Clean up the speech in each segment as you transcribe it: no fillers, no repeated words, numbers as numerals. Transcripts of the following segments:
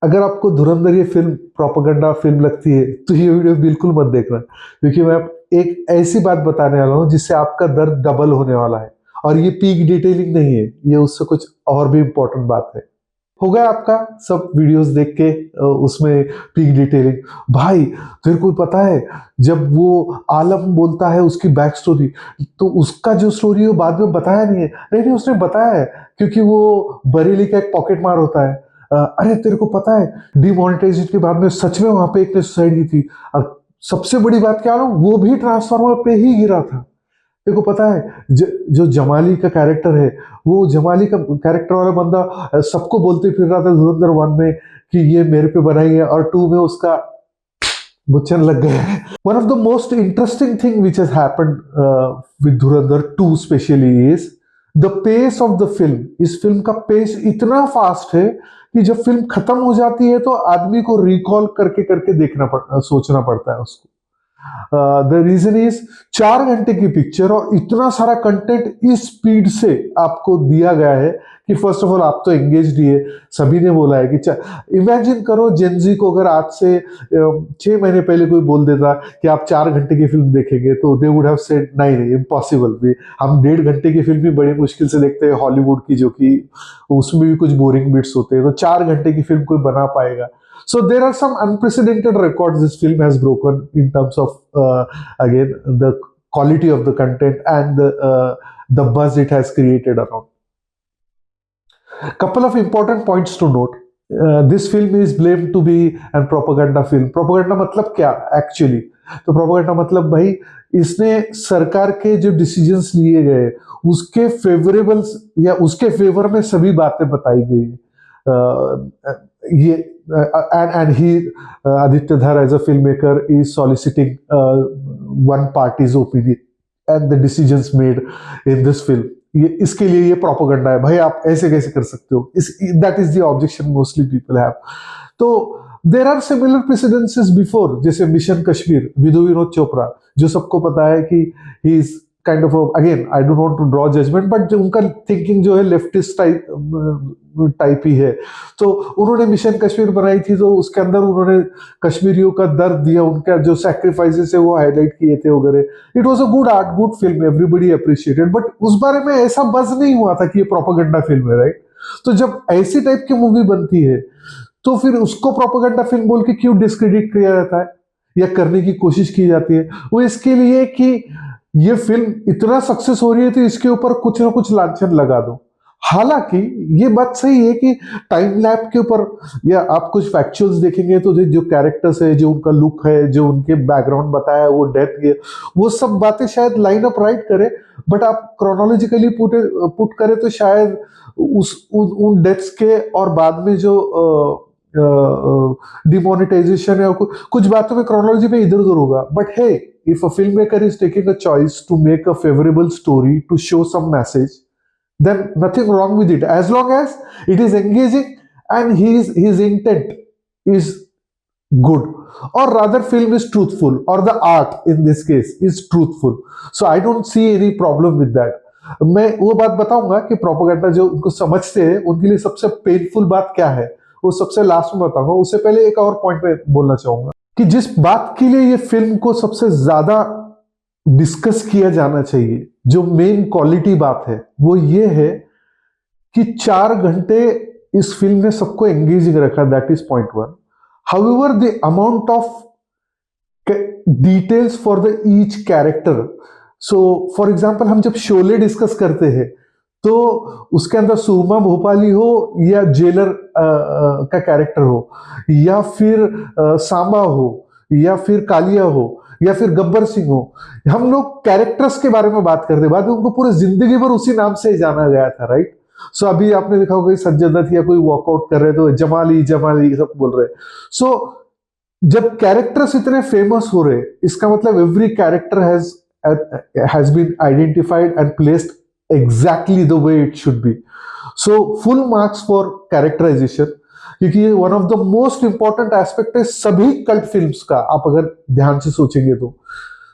अगर आपको धुरंधर ये फिल्म प्रोपेगेंडा फिल्म लगती है तो ये वीडियो बिल्कुल मत देखना, क्योंकि मैं एक ऐसी बात बताने वाला हूँ जिससे आपका दर्द डबल होने वाला है। और ये पीक डिटेलिंग नहीं है, ये उससे कुछ और भी इंपॉर्टेंट बात है। हो गया आपका सब वीडियोस देख के उसमें पीक डिटेलिंग। भाई तेरे को पता है, जब वो आलम बोलता है उसकी बैक स्टोरी, तो उसका जो स्टोरी है वो बाद में बताया नहीं है। नहीं नहीं, उसने बताया है, क्योंकि वो बरेली का एक पॉकेट मार होता है। अरे तेरे को पता है, डिमोनेटाइजेशन के बाद में सच में वहां पे एक ने सुसाइड की थी। और सबसे बड़ी बात क्या है, वो भी ट्रांसफार्मर पे ही गिरा था। देखो पता है, जो जमाली का कैरेक्टर है, वो जमाली का कैरेक्टर वाला बंदा सबको बोलते फिर रहा था धुरंधर 1 में कि ये मेरे पे बनाई है, और 2 में उसका बुच्चन लग गया है। One of the most interesting thing which has happened with Dhurandhar 2 specially is the pace of the film. इस फिल्म का पेस इतना फास्ट है कि जब फिल्म खत्म हो जाती है तो आदमी को रिकॉल करके करके सोचना पड़ता है उसको। द रीजन इज 4 घंटे की पिक्चर और इतना सारा कंटेंट इस स्पीड से आपको दिया गया है कि फर्स्ट ऑफ ऑल आप तो एंगेज ही है। सभी ने बोला है कि इमेजिन करो जेनजी को अगर आज से 6 महीने पहले कोई बोल देता कि आप 4 घंटे की फिल्म देखेंगे, तो दे वुड हैव सेड नहीं नहीं, इम्पॉसिबल भी। हम 1.5 घंटे की फिल्म भी बड़ी मुश्किल से देखते हैं हॉलीवुड की, जो कि उसमें भी कुछ बोरिंग बिट्स होते हैं, तो 4 घंटे की फिल्म कोई बना पाएगा? So there are some unprecedented records this film has broken in terms of again the quality of the content and the buzz it has created around. Couple of important points to note. This film is blamed to be a propaganda film. Propaganda मतलब क्या actually? तो propaganda मतलब भाई, इसने सरकार के जो decisions लिए गए उसके फेवरेबल या उसके फेवर में सभी बातें बताई गई। ये and he Aditya Dhar as a filmmaker is soliciting one party's opinion and the decisions made in this film. ये इसके लिए ये प्रोपेगेंडा है भाई, आप ऐसे कैसे कर सकते हो? That is the objection mostly people have. तो there are similar precedences before, जैसे मिशन कश्मीर विनोद चोपड़ा, जो सबको पता है कि he is kind of, again I don't want to draw judgement, but उनका थिंकिंग जो है लेफ्टिस्ट टाइप ही है। तो उन्होंने मिशन कश्मीर बनाई थी, तो उसके अंदर उन्होंने कश्मीरियों का दर्द दिया, उनका जो सैक्रिफाइसेस है वो हाईलाइट किए थे वगैरह। It was a good art, good film, everybody appreciated, but उस बारे में ऐसा बज नहीं हुआ था कि ये प्रोपेगेंडा फिल्म है, राइट? तो जब ऐसी टाइप की मूवी बनती है तो फिर उसको प्रोपेगेंडा फिल्म बोल के क्यों डिस्क्रेडिट किया जाता है या करने की कोशिश की जाती है? वो इसके लिए कि ये फिल्म इतना सक्सेस हो रही है तो इसके ऊपर कुछ ना कुछ लांछन लगा दो। हालांकि ये बात सही है कि टाइम लैप के ऊपर या आप कुछ फैक्चुअल्स देखेंगे तो जो कैरेक्टर्स है, जो उनका लुक है, जो उनके बैकग्राउंड बताया, वो डेथ है, वो सब बातें शायद लाइन अप राइट करे, बट आप क्रोनोलॉजिकली पुट करें तो शायद उन डेथ्स के और बाद में जो डिमोनेटाइजेशन है, कुछ बातों में क्रोनोलॉजी में इधर उधर होगा। But hey, if a filmmaker is taking a choice to make a favorable story to show some message, then nothing wrong with it, as long as it is engaging and his intent is good, or rather film is truthful, or the art in this case is truthful. So I don't see any problem with that. मैं वो बात बताऊंगा कि propaganda जो उनको समझते हैं उनके लिए सबसे पेनफुल बात क्या है, वो सबसे लास्ट में बताऊंगा। उससे पहले एक और पॉइंट पे बोलना चाहूंगा कि जिस बात के लिए ये फिल्म को सबसे ज्यादा डिस्कस किया जाना चाहिए, जो मेन क्वालिटी बात है, वो ये है कि 4 घंटे इस फिल्म ने सबको एंगेजिंग रखा, that is point 1। However the amount of details for the each character, so for example हम जब शोले डिस्कस करते हैं तो उसके अंदर सुरमा भोपाली हो या जेलर का कैरेक्टर हो, या फिर सांबा हो, या फिर कालिया हो, या फिर गब्बर सिंह हो, हम लोग कैरेक्टर्स के बारे में बात करते हैं। बाद में उनको पूरी जिंदगी भर उसी नाम से जाना गया था, राइट? सो अभी आपने देखा होगा संजय दत्त या कोई वॉकआउट कर रहे तो जमाली जमाली सब बोल रहे। सो जब कैरेक्टर्स इतने फेमस हो रहे, इसका मतलब every character has been identified and placed exactly the way it should be. So full marks for characterization, क्योंकि ये one of the most important aspect है सभी कल्ट फिल्म्स का, आप अगर ध्यान से सोचेंगे तो।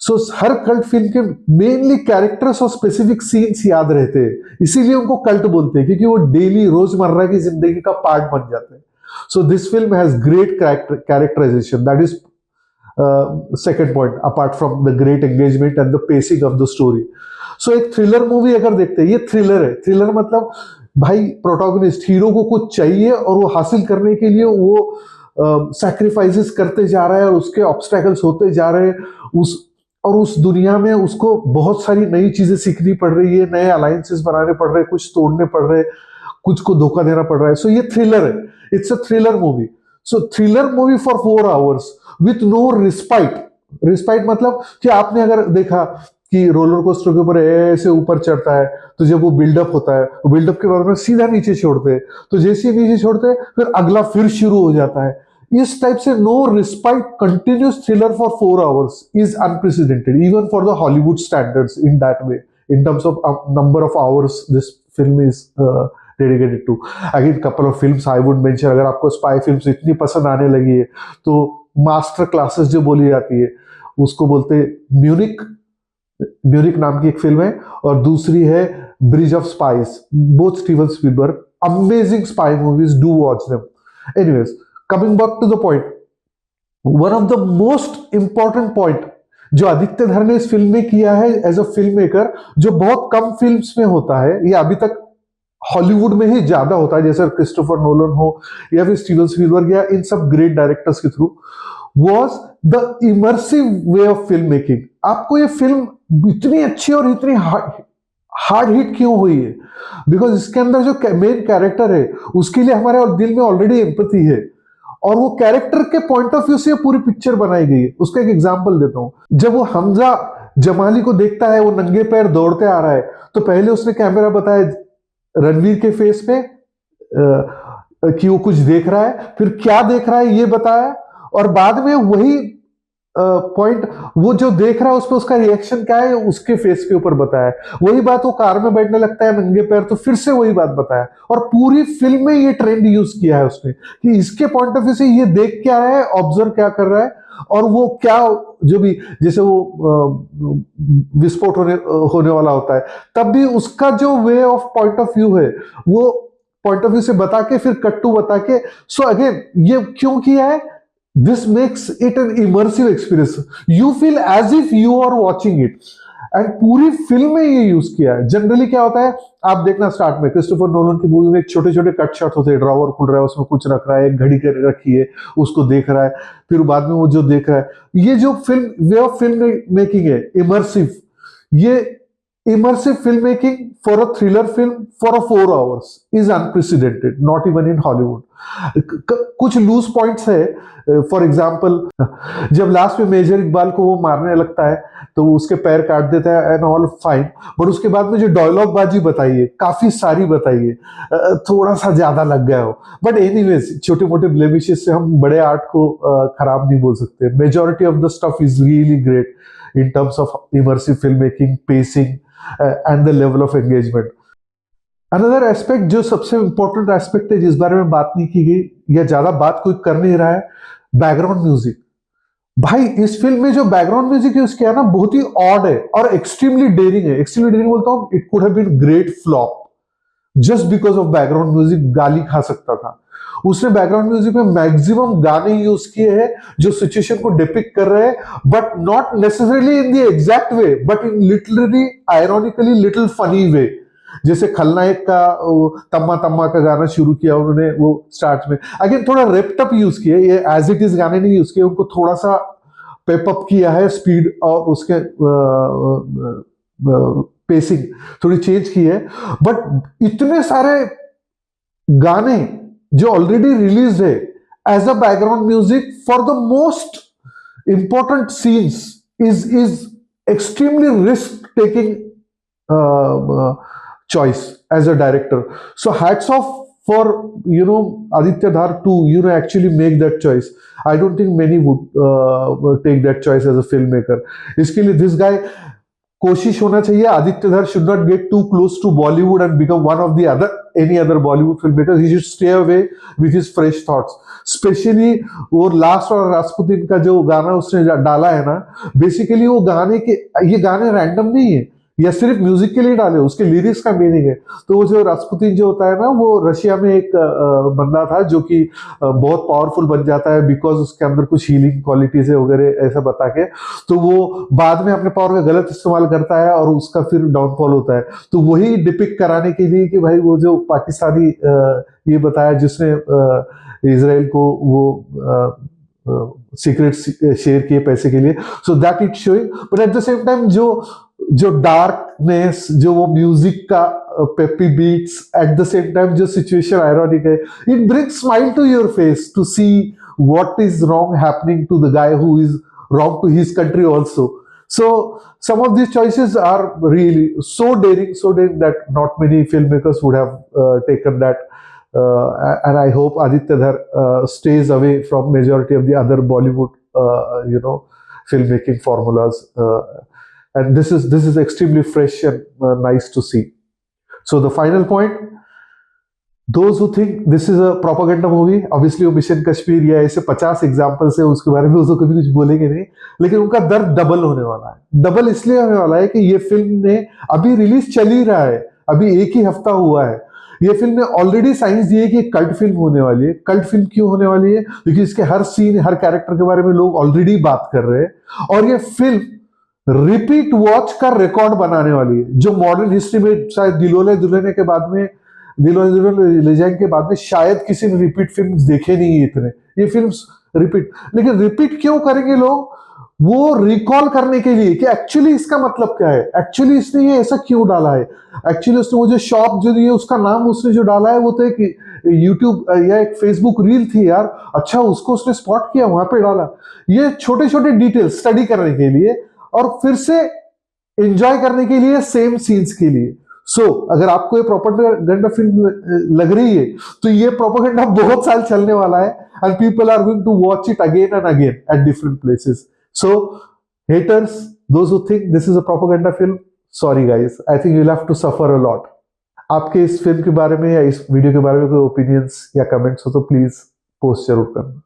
सो हर कल्ट फिल्म के मेनली कैरेक्टर्स और स्पेसिफिक सीन्स याद रहते हैं, इसीलिए उनको कल्ट बोलते हैं, क्योंकि वो डेली रोजमर्रा की जिंदगी का पार्ट बन जाते हैं। So this film has great characterization. That is second point, apart from the great engagement and the pacing of the story. So एक थ्रिलर मूवी अगर देखते हैं, ये थ्रिलर है. थ्रिलर मतलब भाई प्रोटोगनिस्ट हीरो को कुछ चाहिए और वो हासिल करने के लिए वो सैक्रिफाइसेस करते जा रहा है और उसके ऑब्स्टेकल्स होते जा रहे हैं उस दुनिया में उसको बहुत सारी नई चीजें सीखनी पड़ रही है, नए अलायंसेस बनाने पड़ रहे हैं, कुछ तोड़ने पड़ रहे हैं, कुछ को धोखा देना पड़ रहा है. सो ये थ्रिलर है. It's a thriller movie. So thriller movie for 4 hours with no respite. Respite मतलब कि आपने अगर देखा कि रोलर कोस्टर के ऊपर ऐसे ऊपर चढ़ता है तो जब वो बिल्डअप होता है, वो बिल्डअप के बाद में सीधा नीचे छोड़ते हैं, तो जैसे ही नीचे छोड़ते हैं फिर अगला फिर शुरू हो जाता है. इस टाइप से no respite continuous thriller for 4 hours is unprecedented even for the Hollywood standards in that way. in terms of number of hours this film is dedicated to. Again, couple of films I would mention. अगर आपको spy films इतनी पसंद आने लगी है तो master classes जो बोली जाती है उसको बोलते हैं म्यूनिक. म्यूनिक नाम की एक फिल्म है और दूसरी है bridge of spies. Both Steven Spielberg. Amazing spy movies. Do watch them. Anyways, coming back to the point, one of the most important point जो आदित्य धर ने इस फिल्म में किया है एज अ फिल्म मेकर, जो बहुत कम फिल्म्स में होता है, ये अभी तक हॉलीवुड में ही ज्यादा होता है, जैसे क्रिस्टोफर नोलन हो या फिर स्टीवन स्पीलबर्ग या इन सब ग्रेट डायरेक्टर्स के through, was the immersive way of film making. आपको ये फिल्म इतनी अच्छी और इतनी हार्ड हिट क्यों हुई है? बिकॉज इसके अंदर जो मेन कैरेक्टर है उसके लिए हमारे दिल में ऑलरेडी एम्पैथी है और वो कैरेक्टर के पॉइंट ऑफ व्यू से पूरी पिक्चर बनाई गई है. उसका एक एग्जांपल देता हूं. जब वो हमजा जमाली को देखता है, वो नंगे पैर दौड़ते आ रहा है, तो पहले उसने कैमरा बताया रणवीर के फेस पे कि वो कुछ देख रहा है, फिर क्या देख रहा है ये बताया, और बाद में वही पॉइंट वो जो देख रहा है उस पर उसका रिएक्शन क्या है उसके फेस के ऊपर बताया. वही बात वो कार में बैठने लगता है नंगे पैर, तो फिर से वही बात बताया. और पूरी फिल्म में ये ट्रेंड यूज किया है उसने कि इसके पॉइंट ऑफ व्यू से ये देख क्या रहा है, ऑब्जर्व क्या कर रहा है, और वो क्या जो भी जैसे वो विस्फोट होने वाला होता है तब भी उसका जो way of point of view है वो पॉइंट ऑफ व्यू से बता के फिर कट्टू बता के. सो अगेन ये क्यों किया है? This makes it an immersive experience. You feel as if you are watching it. And पूरी फिल्म में ये यूज किया है. जनरली क्या होता है, आप देखना स्टार्ट में क्रिस्टोफर नोलन की मूवी में एक छोटे छोटे कट शॉट होते हैं, ड्रॉवर खुल रहा है उसमें कुछ रख रहा है, एक घड़ी कर रखी है उसको देख रहा है, फिर बाद में वो जो देख रहा है, ये जो film way of film making है इमर्सिव. ये immersive film making for a thriller film for a 4 hours is unprecedented, not even in Hollywood. कुछ लूज पॉइंट्स है. फॉर एग्जाम्पल, जब लास्ट में मेजर इकबाल को वो मारने लगता है तो उसके पैर काट देता है एंड ऑल फाइन, बट उसके बाद में जो डायलॉग बाजी बताई है काफी सारी बताई है, थोड़ा सा ज्यादा लग गया हो. बट एनीवेज, छोटे मोटे ब्लेमिशेस से हम बड़े आर्ट को खराब नहीं बोल सकते. Majority of the stuff is really great in terms of immersive filmmaking, pacing, and the level of engagement. Another aspect जो सबसे important aspect है जिस बारे में बात नहीं की गई या ज्यादा बात कोई कर नहीं रहा है, बैकग्राउंड म्यूजिक. भाई इस फिल्म में जो बैकग्राउंड म्यूजिक यूज किया ना बहुत ही ऑड है और एक्सट्रीमली डेयरिंग है. एक्सट्रीमली डेयरिंग बोलता हूँ, it could have been great flop just because of background music. गाली खा सकता था. उसने बैकग्राउंड म्यूजिक में मैक्सिमम गाने यूज किए हैं जो सिचुएशन को डिपिक्ट कर रहे हैं, but not necessarily in the exact way, but in literally ironically little funny way. जैसे खलनायक का तम्मा तम्मा का गाना शुरू किया उन्होंने वो स्टार्ट में, अगेन थोड़ा रेप्टअप यूज किया, ये एज इट इज गाने नहीं यूज किए, उनको थोड़ा सा पेपअप किया है, स्पीड और उसके पेसिंग थोड़ी चेंज की है. बट इतने सारे गाने जो ऑलरेडी रिलीज है as a background music for the most important scenes is extremely risk taking choice as a director. So hats off for Aditya Dhar to actually make that choice. I don't think many would take that choice as a filmmaker. इसके लिए this guy कोशिश होना चाहिए. आदित्य धर should not get too close to Bollywood and become one of the any other Bollywood filmmakers. He should stay away with his fresh thoughts. Especially वो last और Rasputin का जो गाना उसने डाला है ना, बेसिकली वो गाने के ये गाने रैंडम नहीं है. या सिर्फ म्यूजिक के लिए डाले, उसके लिरिक्स का मीनिंग है। तो वो जो रास्पुतिन जो होता है ना, वो रशिया में एक बंदा था जो कि बहुत पावरफुल बन जाता है बिकॉज उसके अंदर कुछ हीलिंग क्वालिटीज है वगैरह ऐसा बता के। तो वो बाद में अपने पावर का गलत इस्तेमाल करता है और उसका फिर डाउनफॉल होता है। तो वही डिपिक्ट कराने के लिए कि भाई वो जो पाकिस्तानी ये बताया जिसने इसराइल को वो सीक्रेट शेयर किए पैसे के लिए, so that it showing. But at the same time जो डार्कनेस, जो वो म्यूजिक का peppy beats, at the same time जो सिचुएशन आयरॉनिक है, it brings smile to your face to see what is wrong happening to the guy who is wrong to his country also. So some of these choices are really so daring that not many filmmakers would have taken that. And I hope Aditya Dhar stays away from majority of the other Bollywood, filmmaking formulas. And this is extremely fresh and nice to see. So the final point. Those who think this is a propaganda movie, obviously वो mission Kashmir या ऐसे 50 examples है उसके बारे में, वो तो कभी कुछ बोलेंगे नहीं, लेकिन उनका दर्द डबल होने वाला है। डबल इसलिए होने वाला है कि ये फिल्म ने अभी रिलीज चल ही रहा है, अभी एक ही हफ्ता हुआ है। ये फिल्म ने ऑलरेडी साइंस दी है कि कल्ट फिल्म होने वाली है। कल्ट फिल्म क्यों होने वाली है? क्योंकि इसके हर सीन, हर कैरेक्टर के बारे में लोग ऑलरेडी बात कर रहे हैं, और ये फिल्म रिपीट वॉच का रिकॉर्ड बनाने वाली है, जो मॉडर्न हिस्ट्री में शायद दिलोले दुल्हनिया के बाद में, दिलोले दुल्हनिया ले जाएंगे के बाद में शायद किसी ने रिपीट फिल्म्स देखे नहीं है इतने। ये फिल्म्स रिपीट, लेकिन रिपीट क्यों करेंगे लोग? वो रिकॉल करने के लिए कि एक्चुअली इसका मतलब क्या है, एक्चुअली इसने ये ऐसा क्यों डाला है, एक्चुअली उसने वो जो शॉप जो दी है उसका नाम उसने जो डाला है वो तो एक यूट्यूब या एक फेसबुक रील थी यार, अच्छा उसको उसने स्पॉट किया, वहां पे डाला। ये छोटे छोटे डिटेल स्टडी करने के लिए और फिर से एंजॉय करने के लिए, सेम सीन्स के लिए। सो अगर आपको ये प्रोपेगेंडा फिल्म लग रही है तो ये प्रोपेगेंडा बहुत साल चलने वाला है, and people are going to watch it again and again at different places. So, haters, those who think this is a propaganda film, sorry guys, I think you'll have to suffer a lot. आपके इस film के बारे में या इस video के बारे में कोई ओपिनियंस या कमेंट्स हो तो प्लीज पोस्ट जरूर करना।